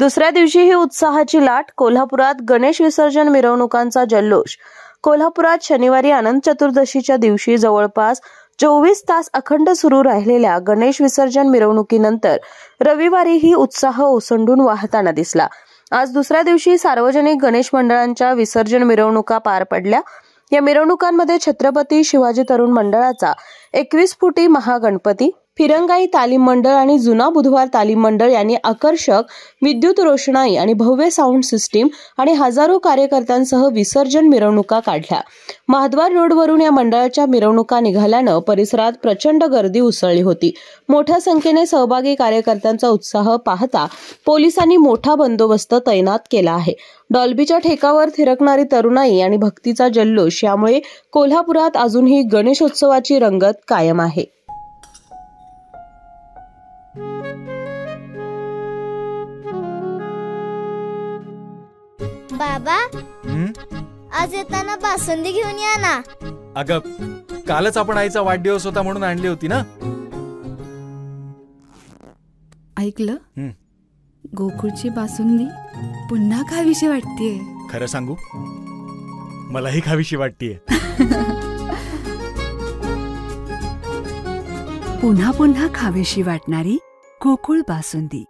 दुसऱ्या दिवशीही उत्साहाची लाट. कोल्हापुरात गणेश विसर्जन मिरवणुकांचा जल्लोष. कोल्हापुरात शनिवारी अनंत चतुर्दशीच्या दिवशी जवळपास 24 तास अखंड सुरू राहिलेल्या गणेश विसर्जन मिरवणुकीनंतर रविवारीही उत्साह ओसंडून वाहताना दिसला. आज दुसऱ्या दिवशी सार्वजनिक गणेश मंडळांच्या विसर्जन मिरवणुका पार पडल्या. या मिरवणुकांमध्ये छत्रपती शिवाजी तरुण मंडळाचा 21 फुटी महागणपती, फिरंगाई तालीम मंडळ आणि जुना बुधवार तालीम मंडळ यांनी आकर्षक विद्युत रोषणाई आणि भव्य साऊंड सिस्टीम आणि हजारो कार्यकर्त्यांसह विसर्जन मिरवणुका काढल्या. महाद्वार रोडवरून या मंडळाच्या मिरवणुका निघाल्यानं परिसरात प्रचंड गर्दी उसळली होती. मोठ्या संख्येने सहभागी कार्यकर्त्यांचा उत्साह पाहता पोलिसांनी मोठा बंदोबस्त तैनात केला आहे. डॉल्बीच्या ठेकावर थिरकणारी तरुणाई आणि भक्तीचा जल्लोष यामुळे कोल्हापुरात अजूनही गणेशोत्सवाची रंगत कायम आहे. बाबा, आज येताना बासुंदी घेऊन या ना. अगं, कालच आपण आईचा वाढदिवस होता म्हणून आणली होती ना. ऐकलं, गोकुळची बासुंदी पुन्हा खावीशी वाटतेय. खरं सांगू, मलाही खावीशी वाटतेय. पुन्हा पुन्हा खावीशी वाटणारी गोकुळ बासुंदी.